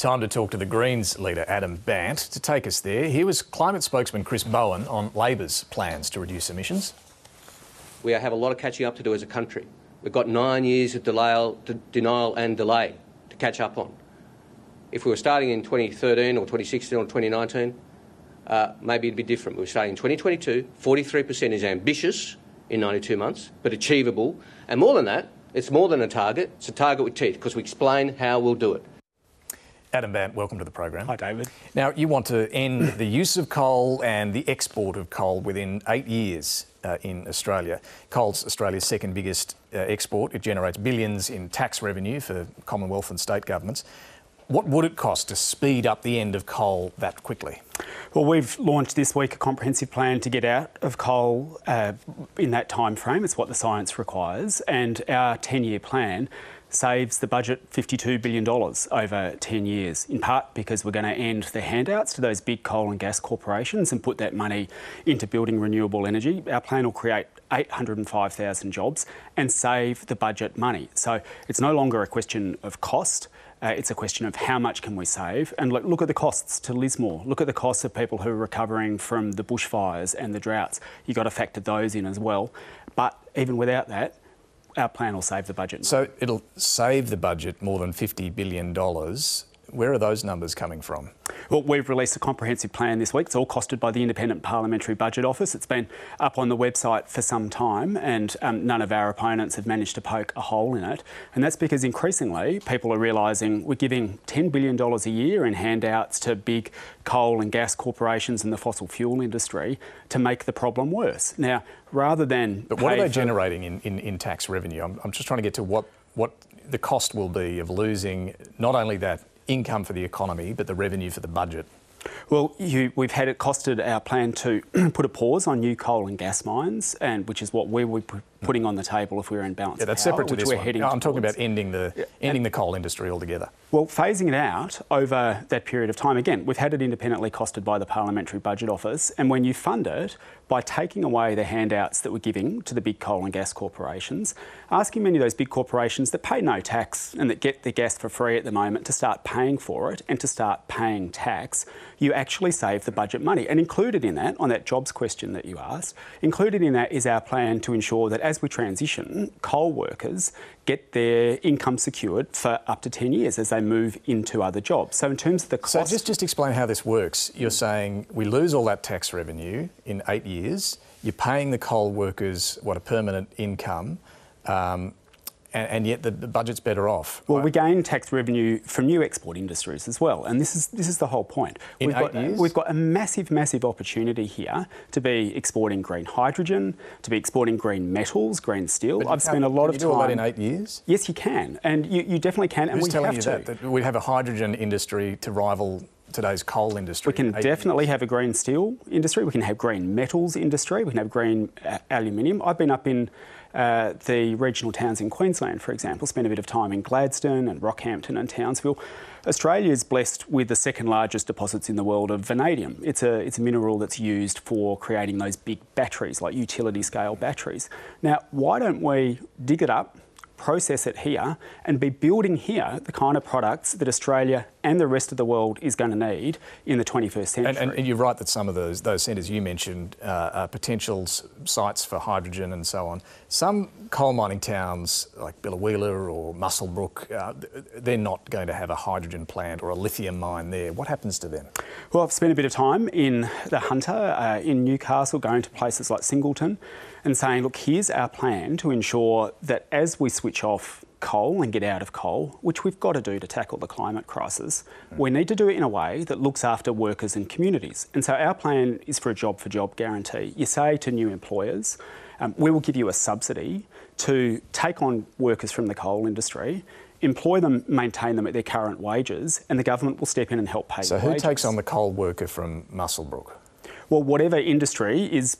Time to talk to the Greens leader, Adam Bandt. To take us there, here was climate spokesman Chris Bowen on Labor's plans to reduce emissions. We have a lot of catching up to do as a country. We've got 9 years of denial and delay to catch up on. If we were starting in 2013 or 2016 or 2019, maybe it'd be different. We were starting in 2022. 43% is ambitious in 92 months, but achievable. And more than that, it's more than a target. It's a target with teeth because we explain how we'll do it. Adam Bandt, welcome to the program. Hi, David. Now, you want to end the use of coal and the export of coal within 8 years in Australia. Coal's Australia's second biggest export. It generates billions in tax revenue for Commonwealth and state governments. What would it cost to speed up the end of coal that quickly? Well, we've launched this week a comprehensive plan to get out of coal in that time frame. It's what the science requires. And our 10-year plan saves the budget $52 billion over 10 years, in part because we're going to end the handouts to those big coal and gas corporations and put that money into building renewable energy. Our plan will create 805,000 jobs and save the budget money. So it's no longer a question of cost. It's a question of how much can we save. And look at the costs to Lismore. Look at the costs of people who are recovering from the bushfires and the droughts. You've got to factor those in as well. But even without that, our plan will save the budget. So it'll save the budget more than $50 billion. Where are those numbers coming from? Well, we've released a comprehensive plan this week. It's all costed by the Independent Parliamentary Budget Office. It's been up on the website for some time and none of our opponents have managed to poke a hole in it. And that's because increasingly people are realising we're giving $10 billion a year in handouts to big coal and gas corporations and the fossil fuel industry to make the problem worse. Now, rather than... But what are they generating in tax revenue? I'm just trying to get to what the cost will be of losing not only that income for the economy, but the revenue for the budget. Well, we've had it costed our plan to put a pause on new coal and gas mines, and which is what we were putting on the table if we were in balance. Yeah, that's power, separate to this one. I'm talking about ending the coal industry altogether. Well, phasing it out over that period of time, again, we've had it independently costed by the Parliamentary Budget Office, and when you fund it by taking away the handouts that we're giving to the big coal and gas corporations, asking many of those big corporations that pay no tax and that get the gas for free at the moment to start paying for it and to start paying tax, you actually save the budget money. And included in that, on that jobs question that you asked, included in that is our plan to ensure that as we transition, coal workers get their income secured for up to 10 years as they move into other jobs. So in terms of the cost... So just explain how this works. You're saying we lose all that tax revenue in 8 years, you're paying the coal workers, a permanent income, and yet the budget's better off. Well, right? We gain tax revenue from new export industries as well, and this is the whole point. In 8 years? We've got a massive opportunity here to be exporting green hydrogen, to be exporting green metals, green steel. I've spent a lot of time... Can you do all that in 8 years? Yes, you can, and you definitely can, and we have to. That we have a hydrogen industry to rival today's coal industry. We can definitely have a green steel industry. We can have green metals industry. We can have green aluminium. I've been up in the regional towns in Queensland, for example, spent a bit of time in Gladstone and Rockhampton and Townsville. Australia is blessed with the second largest deposits in the world of vanadium. It's a mineral that's used for creating those big batteries, like utility scale batteries. Now, why don't we dig it up, process it here and be building here the kind of products that Australia and the rest of the world is going to need in the 21st century. And you're right that some of those centres you mentioned are potential sites for hydrogen and so on. Some coal mining towns like Billawheeler or Muswellbrook, they're not going to have a hydrogen plant or a lithium mine there. What happens to them? Well, I've spent a bit of time in the Hunter, in Newcastle, going to places like Singleton and saying, look, here's our plan to ensure that as we switch off coal and get out of coal, which we've got to do to tackle the climate crisis, we need to do it in a way that looks after workers and communities. And so our plan is for a job-for-job guarantee. You say to new employers, we will give you a subsidy to take on workers from the coal industry, employ them, maintain them at their current wages, and the government will step in and help pay the wages. So who takes on the coal worker from Muswellbrook? Well, whatever industry is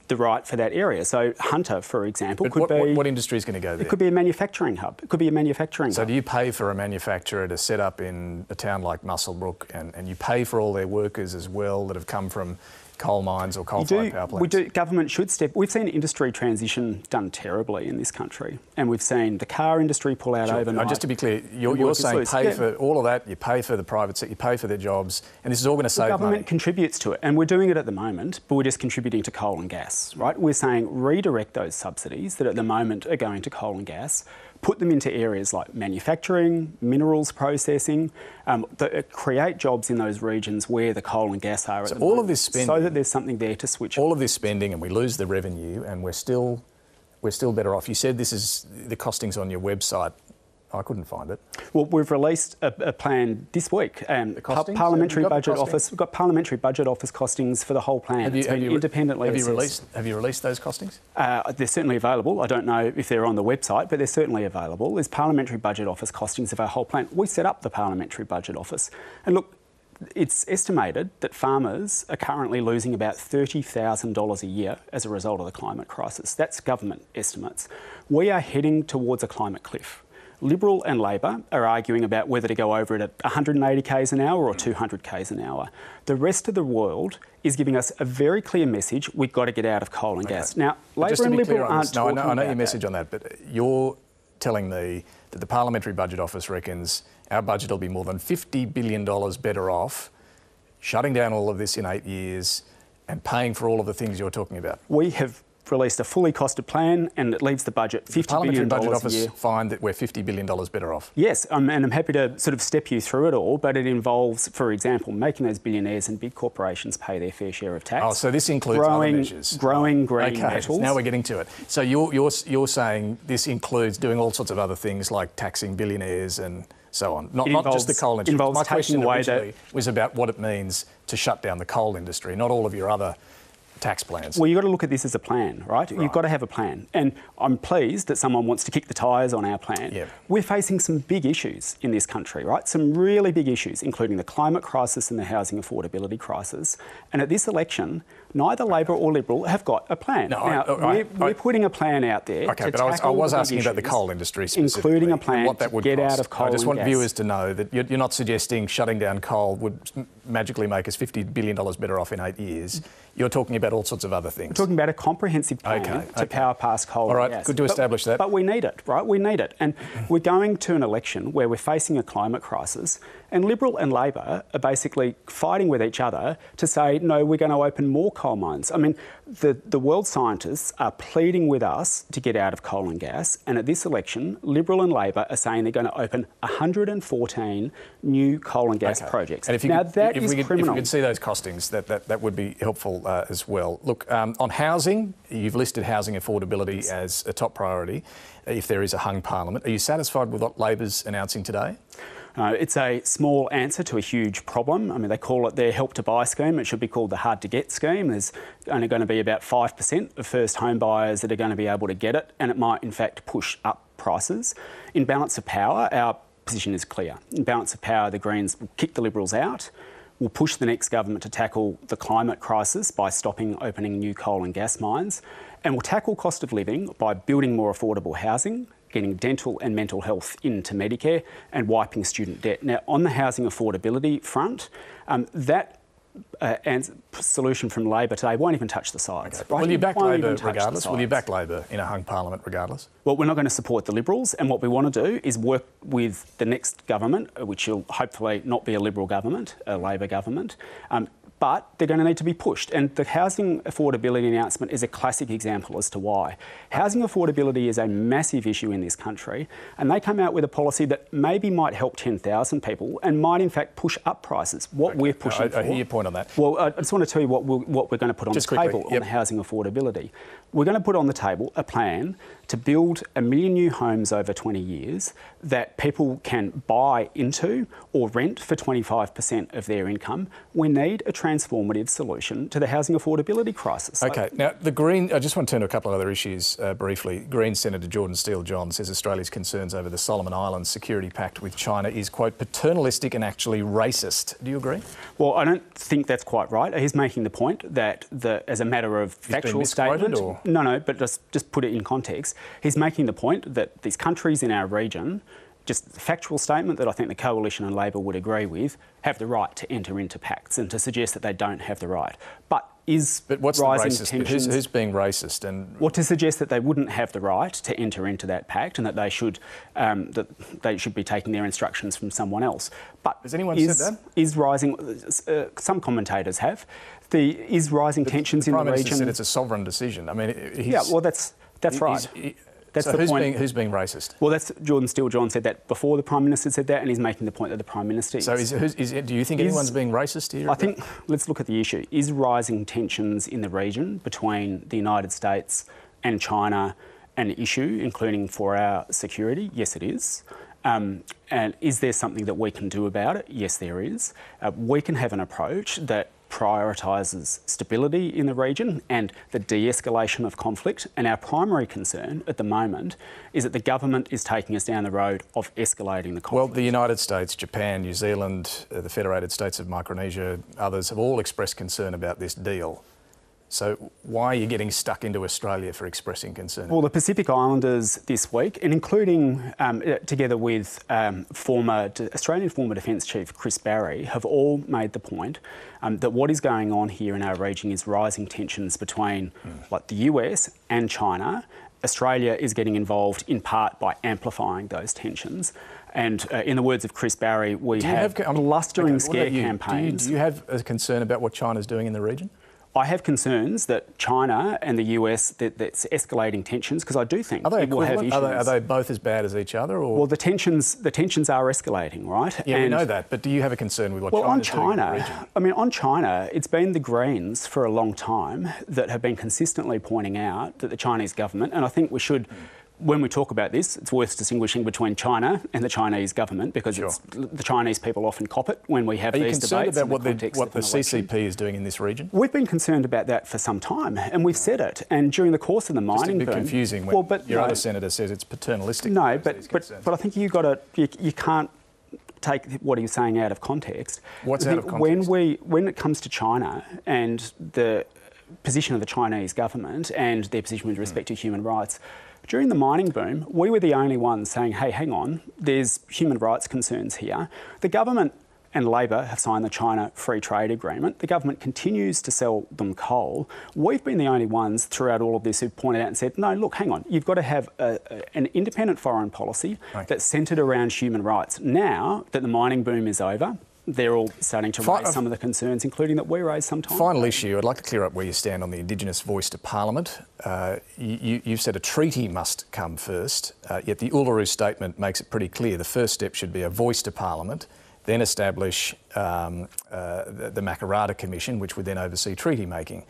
the right for that area. So Hunter, for example, what industry is going to go there? It could be a manufacturing hub. It could be a manufacturing hub. So do you pay for a manufacturer to set up in a town like Muswellbrook and you pay for all their workers as well that have come from coal mines or coal-fired power plants? We do. Government should step. We've seen industry transition done terribly in this country, and we've seen the car industry pull out overnight. Just to be clear, you're saying pay for all of that. You pay for the private sector. You pay for their jobs, and this is all going to save money. The government contributes to it, and we're doing it at the moment, but we're just contributing to coal and gas, right? We're saying redirect those subsidies that at the moment are going to coal and gas, put them into areas like manufacturing, minerals processing, that create jobs in those regions where the coal and gas are at the moment. All of this spending, so that there's something there to switch. All of this spending, and we lose the revenue, and we're still better off. You said this is the costings on your website. I couldn't find it. Well, we've released a plan this week. The costings? Parliamentary Budget Office. We've got Parliamentary Budget Office costings for the whole plan. Have you released those costings? They're certainly available. I don't know if they're on the website, but they're certainly available. There's Parliamentary Budget Office costings of our whole plan. We set up the Parliamentary Budget Office. And look, it's estimated that farmers are currently losing about $30,000 a year as a result of the climate crisis. That's government estimates. We are heading towards a climate cliff. Liberal and Labor are arguing about whether to go over it at 180 k's an hour or 200 k's an hour. The rest of the world is giving us a very clear message: we've got to get out of coal and gas. Now, Labor and Liberal aren't talking about that. I know your message on that, but you're telling me that the Parliamentary Budget Office reckons our budget will be more than $50 billion better off shutting down all of this in 8 years and paying for all of the things you're talking about. We have released a fully costed plan, and it leaves the budget $50 billion a year. The Parliamentary Budget Office find that we're $50 billion better off? Yes, and I'm happy to sort of step you through it all, but it involves, for example, making those billionaires and big corporations pay their fair share of tax. Oh, so this includes other measures? Growing green metals. Now we're getting to it. So you're saying this includes doing all sorts of other things like taxing billionaires and so on, not just the coal industry. My question originally was about what it means to shut down the coal industry, not all of your other tax plans. Well, you've got to look at this as a plan, right? You've got to have a plan. And I'm pleased that someone wants to kick the tyres on our plan. Yep. We're facing some big issues in this country, right? Some really big issues, including the climate crisis and the housing affordability crisis. And at this election, neither Labor or Liberal have got a plan. We're putting a plan out there to tackle I was asking about the coal industry specifically, including a plan what that to would get cost. out of coal. I just want gas. viewers to know that you're not suggesting shutting down coal would magically make us $50 billion better off in 8 years. You're talking about all sorts of other things. We're talking about a comprehensive plan to power past coal and gas. All right, good to establish that. But we need it, right? We need it. And we're going to an election where we're facing a climate crisis, and Liberal and Labor are basically fighting with each other to say, no, we're going to open more coal mines. I mean, the world scientists are pleading with us to get out of coal and gas, and at this election, Liberal and Labor are saying they're going to open 114 new coal and gas projects. And if criminal. If we could see those costings, that would be helpful as well. Look, on housing, you've listed housing affordability as a top priority if there is a hung parliament. Are you satisfied with what Labor's announcing today? It's a small answer to a huge problem. I mean, they call it their Help to Buy scheme. It should be called the Hard to Get scheme. There's only going to be about 5% of first home buyers that are going to be able to get it, and it might in fact push up prices. In balance of power, our position is clear. In balance of power, the Greens will kick the Liberals out. We'll push the next government to tackle the climate crisis by stopping opening new coal and gas mines. And we'll tackle cost of living by building more affordable housing, getting dental and mental health into Medicare, and wiping student debt. Now, on the housing affordability front, that solution from Labor today won't even touch the sides. Okay. Will you back Labor regardless? Will you back Labor in a hung parliament regardless? Well, we're not going to support the Liberals, and what we want to do is work with the next government, which will hopefully not be a Liberal government, a Labor government, but they're going to need to be pushed. And the housing affordability announcement is a classic example as to why. Housing affordability is a massive issue in this country, and they come out with a policy that maybe might help 10,000 people and might in fact push up prices. We're pushing for. I hear your point on that. Well, I just want to tell you what we're going to put on the table on the housing affordability. We're going to put on the table a plan to build 1 million new homes over 20 years that people can buy into or rent for 25% of their income. We need a transition transformative solution to the housing affordability crisis. Okay, now the Green, I just want to turn to a couple of other issues briefly. Green Senator Jordan Steele-John says Australia's concerns over the Solomon Islands Security Pact with China is, quote, paternalistic and actually racist. Do you agree? Well, I don't think that's quite right. He's making the point that as a matter of factual statement... Or? No, but just put it in context. He's making the point that these countries in our region, just a factual statement that I think the Coalition and Labor would agree with, have the right to enter into pacts, and to suggest that they don't have the right. But what's rising the racist? tensions... Who's being racist? And well, to suggest that they wouldn't have the right to enter into that pact, and that they should be taking their instructions from someone else. But has anyone said that? Is rising? Some commentators have. Is rising tensions in the region? The Prime Minister said it's a sovereign decision. I mean, yeah. Well, that's right. That's so the point. Who's being racist? Well, that's Jordan Steele-John said that before the Prime Minister said that, and he's making the point that the Prime Minister is. So do you think anyone's being racist here? I think, let's look at the issue. Is rising tensions in the region between the United States and China an issue, including for our security? Yes, it is. And is there something that we can do about it? Yes, there is. We can have an approach that prioritises stability in the region and the de-escalation of conflict. And our primary concern at the moment is that the government is taking us down the road of escalating the conflict. Well, the United States, Japan, New Zealand, the Federated States of Micronesia, others have all expressed concern about this deal. So why are you getting stuck into Australia for expressing concern? Well, the Pacific Islanders this week, and including together with Australian former Defence Chief Chris Barry, have all made the point that what is going on here in our region is rising tensions between like the US and China. Australia is getting involved in part by amplifying those tensions. And in the words of Chris Barry, we have blustering scare campaigns. Do you have a concern about what China's doing in the region? I have concerns that China and the US, that's escalating tensions, because I do think it will have issues. Are they both as bad as each other? Or? Well, the tensions are escalating, right? Yeah, we know that, but do you have a concern with what China's doing in the region? I mean, on China, it's been the Greens for a long time that have been consistently pointing out that the Chinese government, and I think we should... When we talk about this, it's worth distinguishing between China and the Chinese government, because the Chinese people often cop it when we have these debates. Are you concerned about what the CCP is doing in this region? We've been concerned about that for some time, and we've said it. And during the course of the mining boom... It's a bit confusing when your other senator says it's paternalistic. No, but I think you can't take what he's saying out of context. What's out of context? When it comes to China and the position of the Chinese government and their position with respect to human rights... During the mining boom, we were the only ones saying, hey, hang on, there's human rights concerns here. The government and Labor have signed the China Free Trade Agreement. The government continues to sell them coal. We've been the only ones throughout all of this who've pointed out and said, no, look, hang on, you've got to have an independent foreign policy that's centred around human rights. Now that the mining boom is over, they're all starting to raise some of the concerns, including that we raised sometimes. Final issue, I'd like to clear up where you stand on the Indigenous Voice to Parliament. You've said a treaty must come first, yet the Uluru Statement makes it pretty clear the first step should be a voice to Parliament, then establish the Makarrata Commission, which would then oversee treaty making.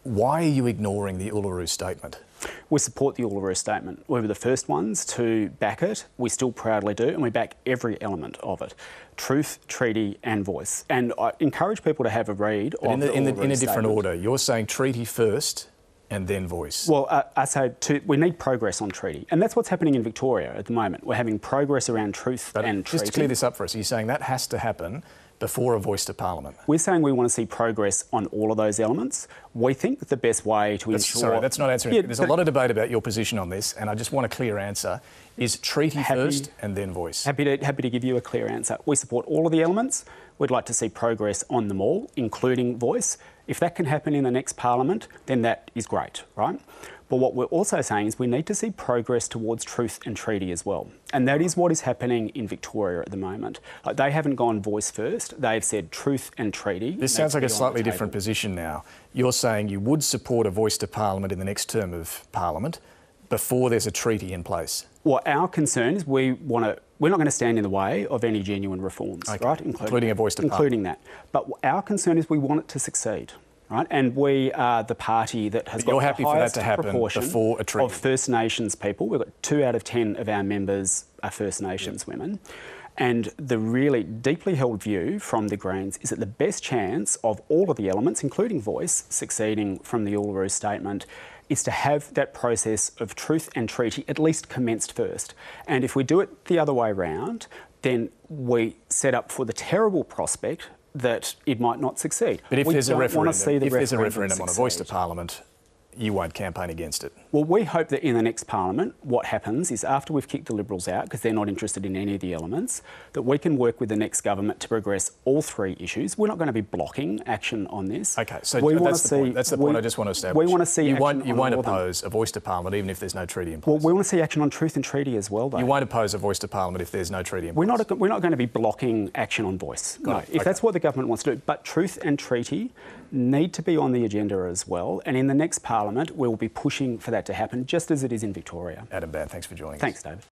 Why are you ignoring the Uluru Statement? We support the Uluru Statement. We were the first ones to back it. We still proudly do, and we back every element of it. Truth, treaty and voice. And I encourage people to have a read of the Uluru Statement. In a different order. You're saying treaty first and then voice. Well, I say we need progress on treaty. And that's what's happening in Victoria at the moment. We're having progress around truth and treaty. Just to clear this up for us, are you saying that has to happen before a voice to Parliament? We're saying we want to see progress on all of those elements. We think that the best way to ensure... Sorry, that's not answering. There's a lot of debate about your position on this, and I just want a clear answer. Is treaty first and then voice? Happy to give you a clear answer. We support all of the elements. We'd like to see progress on them all, including voice. If that can happen in the next Parliament, then that is great, right? But what we're also saying is we need to see progress towards truth and treaty as well. And that is what is happening in Victoria at the moment. They haven't gone voice first. They've said truth and treaty. This sounds like a slightly different position now. You're saying you would support a voice to Parliament in the next term of Parliament before there's a treaty in place. Well, our concern is we're not going to stand in the way of any genuine reforms, right? Including a voice to Parliament. Including that. But our concern is we want it to succeed. Right? And we are the party that has got the highest proportion before a treaty of First Nations people. We've got 2 out of 10 of our members are First Nations women. And the really deeply held view from the Greens is that the best chance of all of the elements, including voice, succeeding from the Uluru Statement is to have that process of truth and treaty at least commenced first. And if we do it the other way round, then we set up for the terrible prospect that it might not succeed. But if there's a referendum on a succeed. voice to Parliament, you won't campaign against it. Well, we hope that in the next Parliament, what happens is after we've kicked the Liberals out, because they're not interested in any of the elements, that we can work with the next government to progress all three issues. We're not going to be blocking action on this. Okay, so that's the point I just want to establish. We want to see you won't oppose a voice to Parliament even if there's no treaty in place. Well, we want to see action on truth and treaty as well, though. You won't oppose a voice to Parliament if there's no treaty in place? We're not going to be blocking action on voice. If that's what the government wants to do. But truth and treaty need to be on the agenda as well. And in the next Parliament, we will be pushing for that to happen, just as it is in Victoria. Adam Bandt, thanks for joining us. Thanks, David.